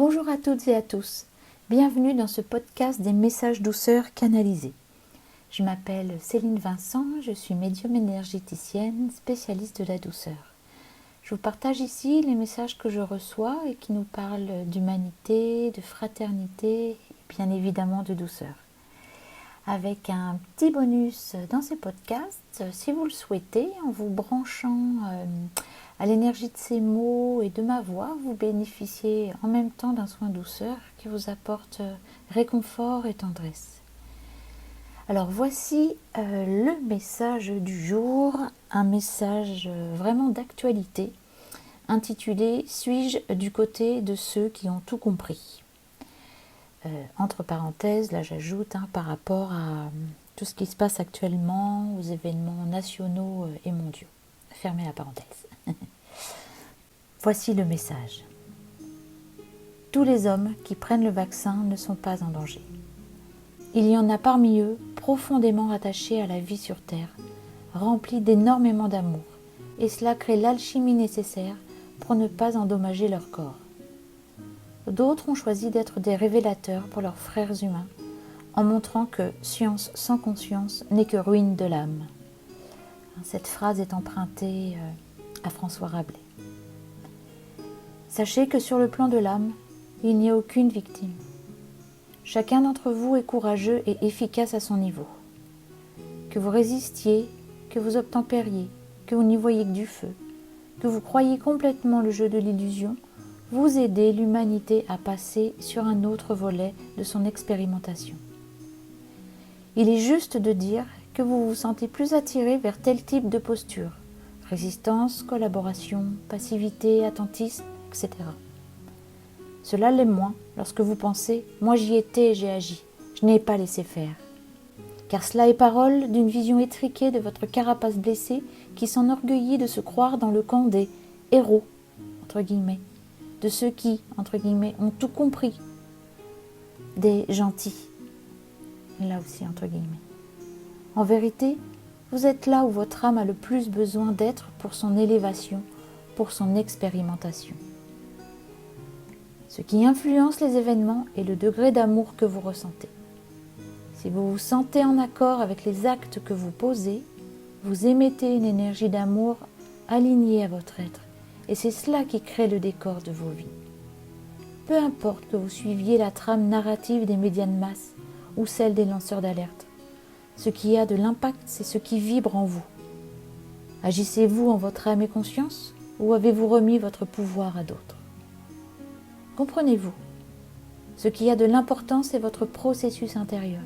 Bonjour à toutes et à tous, bienvenue dans ce podcast des messages douceur canalisés. Je m'appelle Céline Vincent, je suis médium énergéticienne, spécialiste de la douceur. Je vous partage ici les messages que je reçois et qui nous parlent d'humanité, de fraternité et bien évidemment de douceur. Avec un petit bonus dans ces podcasts, si vous le souhaitez, en vous branchant à l'énergie de ces mots et de ma voix, vous bénéficiez en même temps d'un soin douceur qui vous apporte réconfort et tendresse. Alors voici le message du jour, un message vraiment d'actualité, intitulé « Suis-je du côté de ceux qui ont tout compris ?» Entre parenthèses, là j'ajoute par rapport à tout ce qui se passe actuellement, aux événements nationaux et mondiaux. Fermez la parenthèse. Voici le message. Tous les hommes qui prennent le vaccin ne sont pas en danger. Il y en a parmi eux profondément attachés à la vie sur Terre, remplis d'énormément d'amour, et cela crée l'alchimie nécessaire pour ne pas endommager leur corps. D'autres ont choisi d'être des révélateurs pour leurs frères humains, en montrant que science sans conscience n'est que ruine de l'âme. Cette phrase est empruntée à François Rabelais. Sachez que sur le plan de l'âme, il n'y a aucune victime. Chacun d'entre vous est courageux et efficace à son niveau. Que vous résistiez, que vous obtempériez, que vous n'y voyez que du feu, que vous croyez complètement le jeu de l'illusion, vous aidez l'humanité à passer sur un autre volet de son expérimentation. Il est juste de dire que vous vous sentez plus attiré vers tel type de posture, résistance, collaboration, passivité, attentisme, etc. Cela l'est moins lorsque vous pensez « moi j'y étais et j'ai agi, je n'ai pas laissé faire ». Car cela est parole d'une vision étriquée de votre carapace blessée qui s'enorgueillit de se croire dans le camp des « héros », entre guillemets, de ceux qui, entre guillemets, ont tout compris, des gentils, là aussi, entre guillemets. En vérité, vous êtes là où votre âme a le plus besoin d'être pour son élévation, pour son expérimentation. Ce qui influence les événements est le degré d'amour que vous ressentez. Si vous vous sentez en accord avec les actes que vous posez, vous émettez une énergie d'amour alignée à votre être. Et c'est cela qui crée le décor de vos vies. Peu importe que vous suiviez la trame narrative des médias de masse ou celle des lanceurs d'alerte. Ce qui a de l'impact, c'est ce qui vibre en vous. Agissez-vous en votre âme et conscience ou avez-vous remis votre pouvoir à d'autres? Comprenez-vous? Ce qui a de l'importance est votre processus intérieur.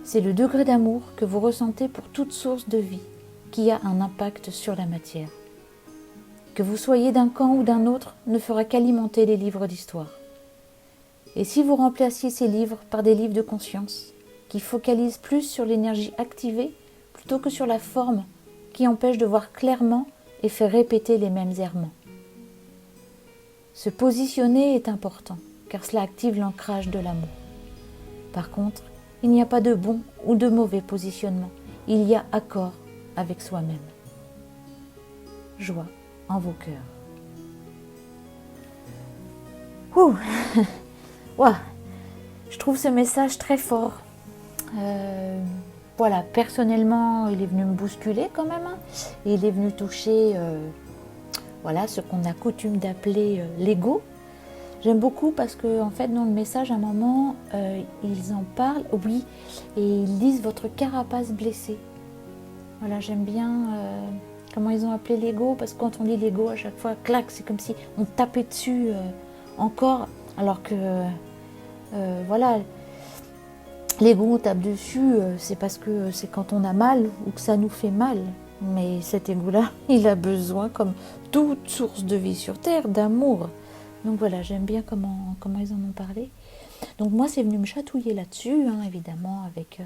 C'est le degré d'amour que vous ressentez pour toute source de vie qui a un impact sur la matière. Que vous soyez d'un camp ou d'un autre ne fera qu'alimenter les livres d'histoire. Et si vous remplaciez ces livres par des livres de conscience, qui focalisent plus sur l'énergie activée plutôt que sur la forme, qui empêche de voir clairement et fait répéter les mêmes errements. Se positionner est important, car cela active l'ancrage de l'amour. Par contre, il n'y a pas de bon ou de mauvais positionnement, il y a accord avec soi-même. Joie en vos cœurs. Ouh. Ouah. Je trouve ce message très fort. Voilà, personnellement, il est venu me bousculer quand même. Et il est venu toucher voilà, ce qu'on a coutume d'appeler l'ego. J'aime beaucoup parce que en fait, dans le message, à un moment, ils en parlent, oui, et ils disent votre carapace blessée. Voilà, j'aime bien comment ils ont appelé l'ego, parce que quand on dit l'ego, à chaque fois, clac, c'est comme si on tapait dessus encore, alors que, voilà, l'ego, on tape dessus, c'est parce que c'est quand on a mal ou que ça nous fait mal. Mais cet ego-là, il a besoin, comme toute source de vie sur Terre, d'amour. Donc voilà, j'aime bien comment ils en ont parlé. Donc moi, c'est venu me chatouiller là-dessus, évidemment, avec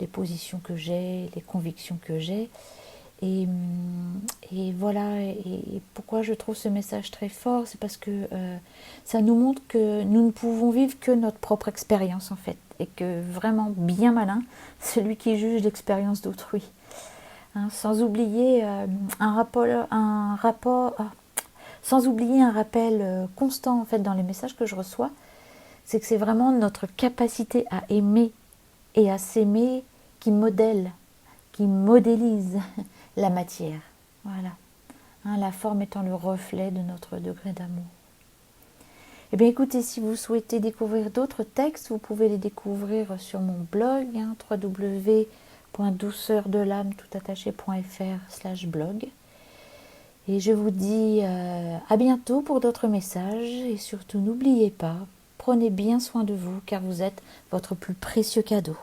les positions que j'ai, les convictions que j'ai. Et voilà, et pourquoi je trouve ce message très fort, c'est parce que ça nous montre que nous ne pouvons vivre que notre propre expérience en fait, et que vraiment bien malin, celui qui juge l'expérience d'autrui. Sans oublier Sans oublier un rappel constant en fait dans les messages que je reçois, c'est que c'est vraiment notre capacité à aimer et à s'aimer qui modèle, qui modélise la matière. Voilà. Hein, la forme étant le reflet de notre degré d'amour. Eh bien écoutez, si vous souhaitez découvrir d'autres textes, vous pouvez les découvrir sur mon blog, www.douceurdelame.fr/blog. Et je vous dis à bientôt pour d'autres messages. Et surtout, n'oubliez pas, prenez bien soin de vous car vous êtes votre plus précieux cadeau.